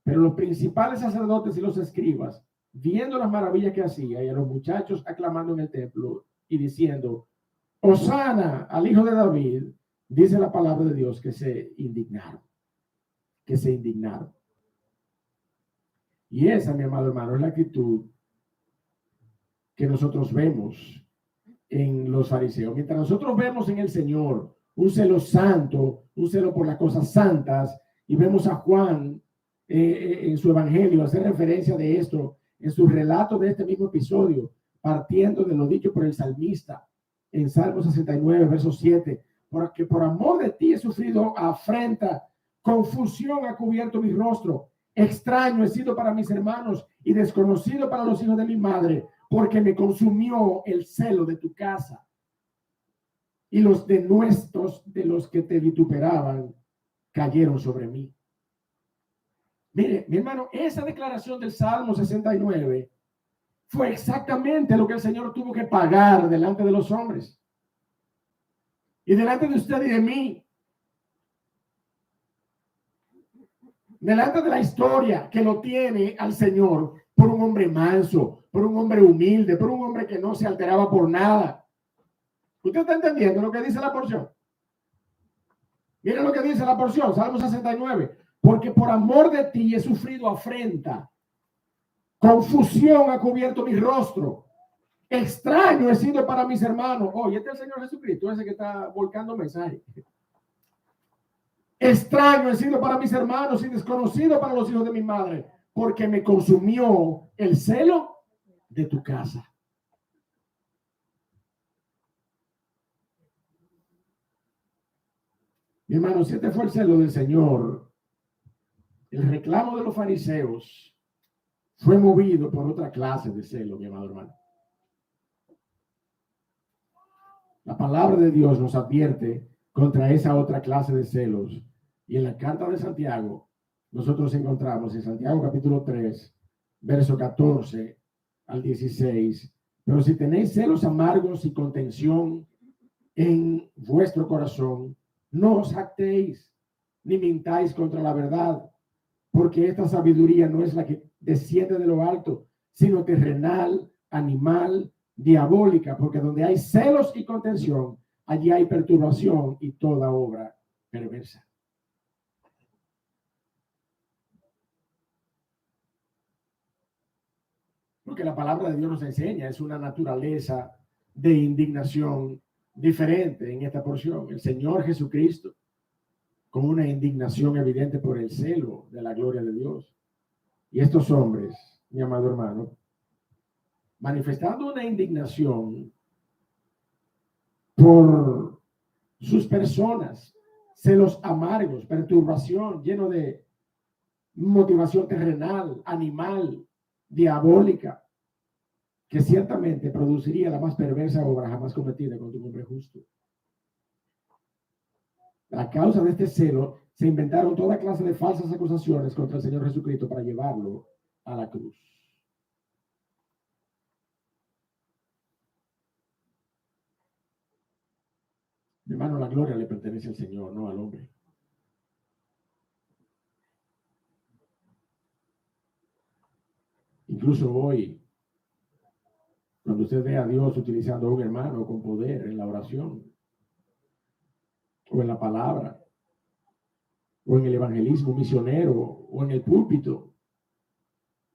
Pero los principales sacerdotes y los escribas, viendo las maravillas que hacía y a los muchachos aclamando en el templo y diciendo, Hosana al hijo de David, dice la palabra de Dios, que se indignaron. Que se indignaron. Y esa, mi amado hermano, es la actitud que nosotros vemos en los fariseos. Mientras nosotros vemos en el Señor un celo santo, un celo por las cosas santas, y vemos a Juan en su evangelio hacer referencia de esto, en su relato de este mismo episodio, partiendo de lo dicho por el salmista en Salmo 69, verso 7, porque por amor de ti he sufrido afrenta, confusión ha cubierto mi rostro, extraño he sido para mis hermanos y desconocido para los hijos de mi madre, porque me consumió el celo de tu casa. Y los denuestos de los que te vituperaban cayeron sobre mí. Mire, mi hermano, esa declaración del Salmo 69 fue exactamente lo que el Señor tuvo que pagar delante de los hombres y delante de usted y de mí, delante de la historia que lo tiene al Señor por un hombre manso, por un hombre humilde, por un hombre que no se alteraba por nada. ¿Usted está entendiendo lo que dice la porción? Miren lo que dice la porción, Salmo 69. Porque por amor de ti he sufrido afrenta, confusión ha cubierto mi rostro, extraño he sido para mis hermanos. Oye, este es el Señor Jesucristo, ese que está volcando mensajes. Extraño he sido para mis hermanos y desconocido para los hijos de mi madre, porque me consumió el celo de tu casa. Mi hermano, si este fue el celo del Señor, el reclamo de los fariseos fue movido por otra clase de celo, mi amado hermano. La palabra de Dios nos advierte contra esa otra clase de celos. Y en la carta de Santiago, nosotros encontramos en Santiago capítulo 3, verso 14 al 16. Pero si tenéis celos amargos y contención en vuestro corazón, no os jactéis, ni mintáis contra la verdad, porque esta sabiduría no es la que desciende de lo alto, sino terrenal, animal, diabólica, porque donde hay celos y contención, allí hay perturbación y toda obra perversa. Porque la palabra de Dios nos enseña, es una naturaleza de indignación diferente en esta porción. El Señor Jesucristo, con una indignación evidente por el celo de la gloria de Dios. Y estos hombres, mi amado hermano, manifestando una indignación por sus personas, celos amargos, perturbación, lleno de motivación terrenal, animal, diabólica, que ciertamente produciría la más perversa obra jamás cometida contra un hombre justo. A causa de este celo, se inventaron toda clase de falsas acusaciones contra el Señor Jesucristo para llevarlo a la cruz. Mi hermano, la gloria le pertenece al Señor, no al hombre. Incluso hoy, cuando usted ve a Dios utilizando a un hermano con poder en la oración, o en la palabra, o en el evangelismo misionero, o en el púlpito,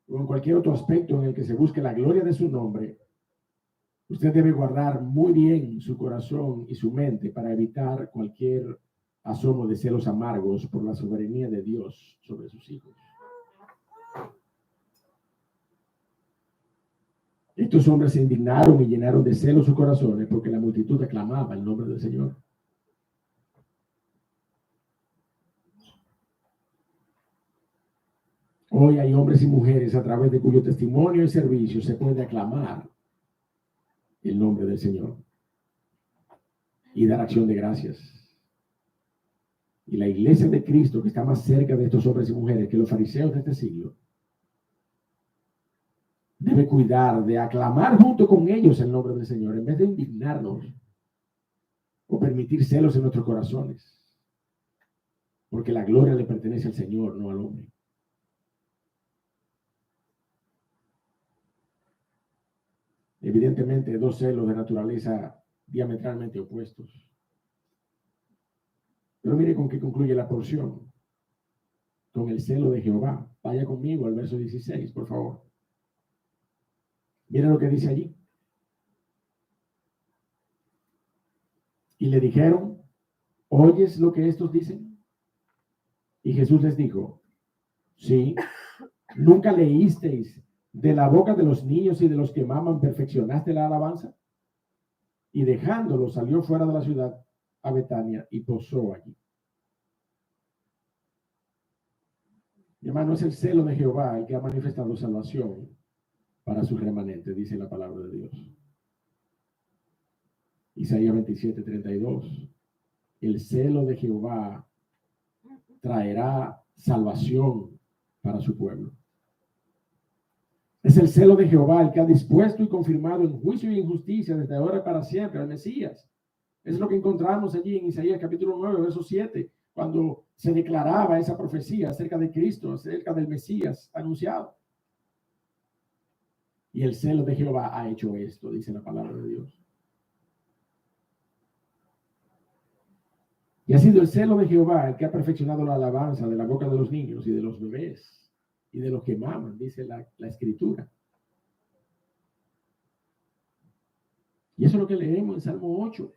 o en cualquier otro aspecto en el que se busque la gloria de su nombre, usted debe guardar muy bien su corazón y su mente para evitar cualquier asomo de celos amargos por la soberanía de Dios sobre sus hijos. Estos hombres se indignaron y llenaron de celos sus corazones porque la multitud aclamaba el nombre del Señor. Hoy hay hombres y mujeres a través de cuyo testimonio y servicio se puede aclamar el nombre del Señor y dar acción de gracias. Y la iglesia de Cristo, que está más cerca de estos hombres y mujeres que los fariseos de este siglo, debe cuidar de aclamar junto con ellos el nombre del Señor en vez de indignarnos o permitir celos en nuestros corazones, porque la gloria le pertenece al Señor, no al hombre. Evidentemente, dos celos de naturaleza diametralmente opuestos. Pero mire con qué concluye la porción. Con el celo de Jehová. Vaya conmigo al verso 16, por favor. Mira lo que dice allí. Y le dijeron, ¿oyes lo que estos dicen? Y Jesús les dijo, sí, ¿nunca leísteis de la boca de los niños y de los que maman perfeccionaste la alabanza? Y dejándolo salió fuera de la ciudad a Betania y posó allí. Mi hermano, es el celo de Jehová el que ha manifestado salvación para su remanente, dice la palabra de Dios. Isaías 27:32. El celo de Jehová traerá salvación para su pueblo. Es el celo de Jehová el que ha dispuesto y confirmado en juicio y en justicia desde ahora para siempre al Mesías. Es lo que encontramos allí en Isaías capítulo 9, verso 7, cuando se declaraba esa profecía acerca de Cristo, acerca del Mesías anunciado. Y el celo de Jehová ha hecho esto, dice la palabra de Dios. Y ha sido el celo de Jehová el que ha perfeccionado la alabanza de la boca de los niños y de los bebés y de los que maman, dice la Escritura. Y eso es lo que leemos en Salmo 8.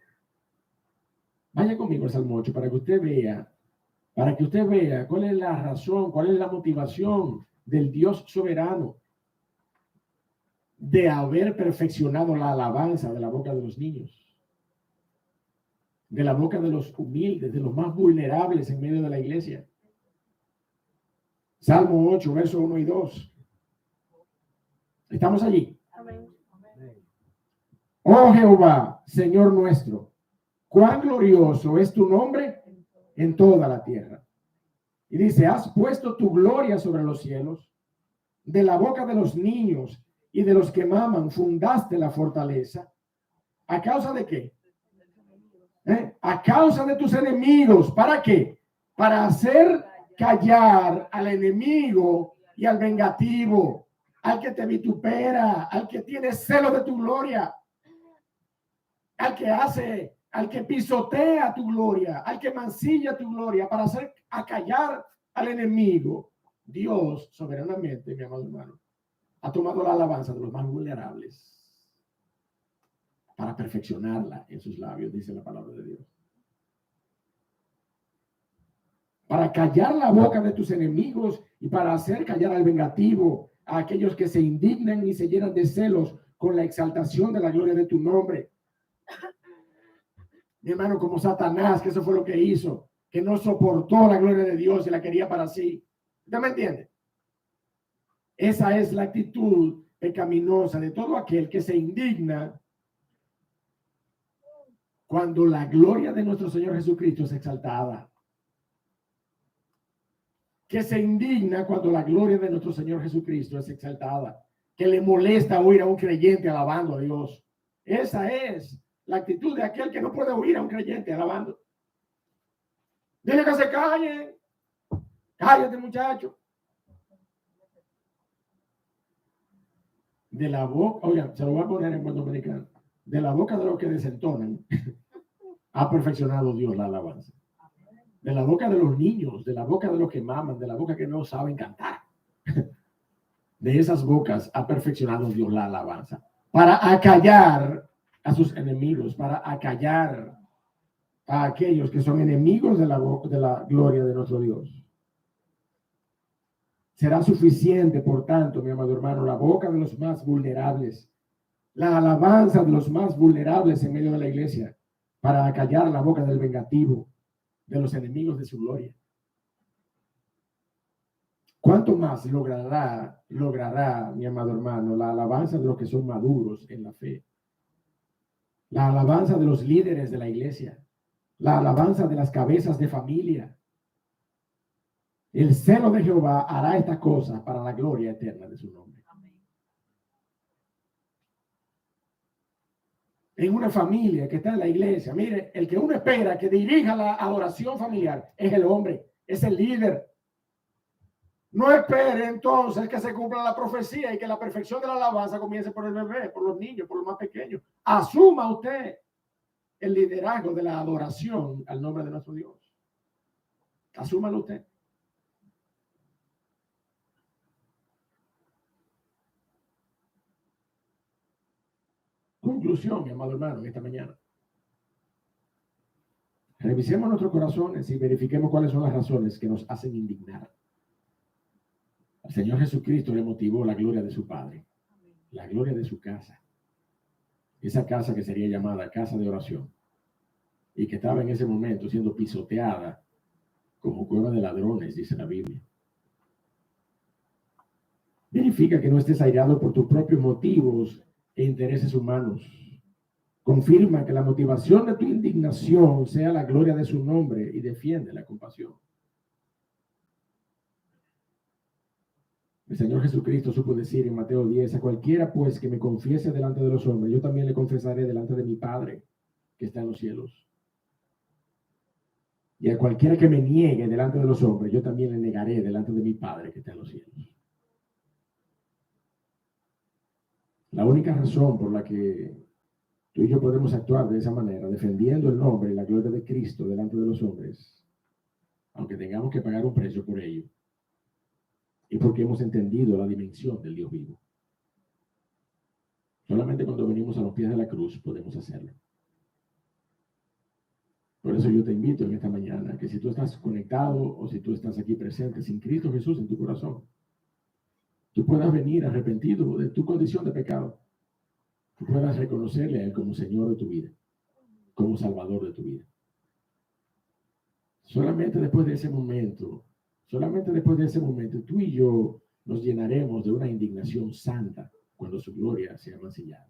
Vaya conmigo al Salmo 8 para que usted vea cuál es la razón, cuál es la motivación del Dios soberano de haber perfeccionado la alabanza de la boca de los niños, de la boca de los humildes, de los más vulnerables en medio de la iglesia. Salmo 8, versos 1 y 2. ¿Estamos allí? Amén. Oh Jehová, Señor nuestro, cuán glorioso es tu nombre en toda la tierra. Y dice, has puesto tu gloria sobre los cielos, de la boca de los niños y de los que maman fundaste la fortaleza. ¿A causa de qué? A causa de tus enemigos. ¿Para qué? Para hacer callar al enemigo y al vengativo, al que te vitupera, al que tiene celo de tu gloria, al que pisotea tu gloria, al que mancilla tu gloria, para hacer acallar al enemigo. Dios soberanamente, mi amado hermano, ha tomado la alabanza de los más vulnerables para perfeccionarla en sus labios, dice la palabra de Dios. Para callar la boca de tus enemigos y para hacer callar al vengativo, a aquellos que se indignan y se llenan de celos con la exaltación de la gloria de tu nombre. Mi hermano, como Satanás, que eso fue lo que hizo, que no soportó la gloria de Dios y la quería para sí. ¿Usted me entiende? Esa es la actitud pecaminosa de todo aquel que se indigna cuando la gloria de nuestro Señor Jesucristo es exaltada. Que se indigna cuando la gloria de nuestro Señor Jesucristo es exaltada. Que le molesta oír a un creyente alabando a Dios. Esa es la actitud de aquel que no puede oír a un creyente alabando. Dile que se calle. Cállate, muchacho. De la boca, oigan, se lo voy a poner en buen dominicano. De la boca de los que desentonan, ha perfeccionado Dios la alabanza. De la boca de los niños, de la boca de los que maman, de la boca que no saben cantar. De esas bocas ha perfeccionado Dios la alabanza. Para acallar a sus enemigos, para acallar a aquellos que son enemigos de la gloria de nuestro Dios. Será suficiente, por tanto, mi amado hermano, la boca de los más vulnerables, la alabanza de los más vulnerables en medio de la iglesia, para acallar la boca del vengativo, de los enemigos de su gloria. ¿Cuánto más logrará, mi amado hermano, la alabanza de los que son maduros en la fe? La alabanza de los líderes de la iglesia, la alabanza de las cabezas de familia. El celo de Jehová hará estas cosas para la gloria eterna de su nombre. Amén. En una familia que está en la iglesia, mire, el que uno espera que dirija la adoración familiar es el hombre, es el líder. No espere entonces que se cumpla la profecía y que la perfección de la alabanza comience por el bebé, por los niños, por los más pequeños. Asuma usted el liderazgo de la adoración al nombre de nuestro Dios. Asúmalo usted. Conclusión, mi amado hermano, en esta mañana. Revisemos nuestros corazones y verifiquemos cuáles son las razones que nos hacen indignar. Al Señor Jesucristo le motivó la gloria de su Padre, la gloria de su casa. Esa casa que sería llamada casa de oración y que estaba en ese momento siendo pisoteada como cueva de ladrones, dice la Biblia. Verifica que no estés airado por tus propios motivos e intereses humanos. Confirma que la motivación de tu indignación sea la gloria de su nombre y defiende la compasión. El Señor Jesucristo supo decir en Mateo 10, a cualquiera pues que me confiese delante de los hombres, yo también le confesaré delante de mi Padre que está en los cielos. Y a cualquiera que me niegue delante de los hombres, yo también le negaré delante de mi Padre que está en los cielos. La única razón por la que tú y yo podemos actuar de esa manera, defendiendo el nombre y la gloria de Cristo delante de los hombres, aunque tengamos que pagar un precio por ello, y porque hemos entendido la dimensión del Dios vivo. Solamente cuando venimos a los pies de la cruz podemos hacerlo. Por eso yo te invito en esta mañana que si tú estás conectado o si tú estás aquí presente sin Cristo Jesús en tu corazón, tú puedas venir arrepentido de tu condición de pecado. Tú puedas reconocerle a Él como Señor de tu vida, como Salvador de tu vida. Solamente después de ese momento, tú y yo nos llenaremos de una indignación santa cuando su gloria sea mancillada.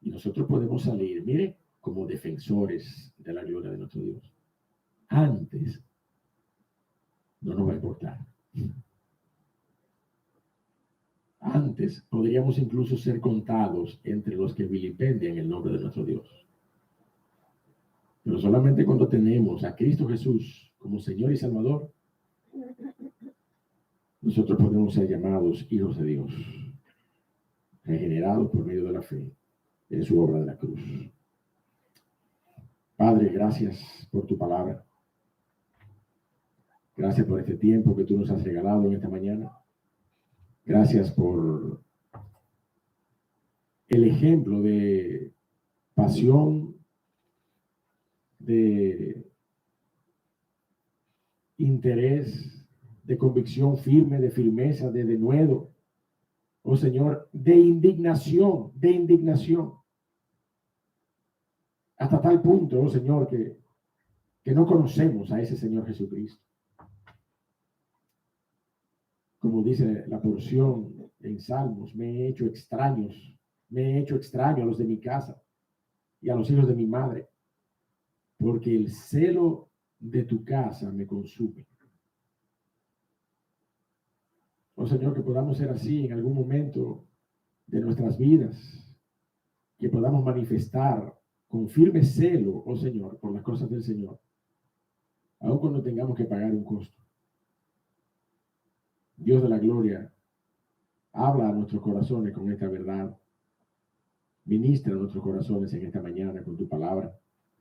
Y nosotros podemos salir, mire, como defensores de la gloria de nuestro Dios. Antes, no nos va a importar. Antes podríamos incluso ser contados entre los que vilipendian el nombre de nuestro Dios. Pero solamente cuando tenemos a Cristo Jesús como Señor y Salvador, nosotros podemos ser llamados hijos de Dios, regenerados por medio de la fe en su obra de la cruz. Padre, gracias por tu palabra. Gracias por este tiempo que tú nos has regalado en esta mañana. Gracias por el ejemplo de pasión, de interés, de convicción firme, de firmeza, de denuedo. Oh Señor, de indignación. Hasta tal punto, oh Señor, que no conocemos a ese Señor Jesucristo. Como dice la porción en Salmos, me he hecho extraño a los de mi casa y a los hijos de mi madre, porque el celo de tu casa me consume. Oh Señor, que podamos ser así en algún momento de nuestras vidas, que podamos manifestar con firme celo, oh Señor, por las cosas del Señor, aun cuando tengamos que pagar un costo. Dios de la gloria, habla a nuestros corazones con esta verdad. Ministra a nuestros corazones en esta mañana con tu palabra.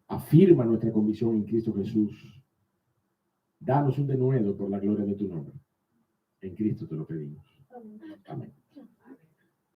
Afirma nuestra convicción en Cristo Jesús. Danos un denuedo por la gloria de tu nombre. En Cristo te lo pedimos. Amén.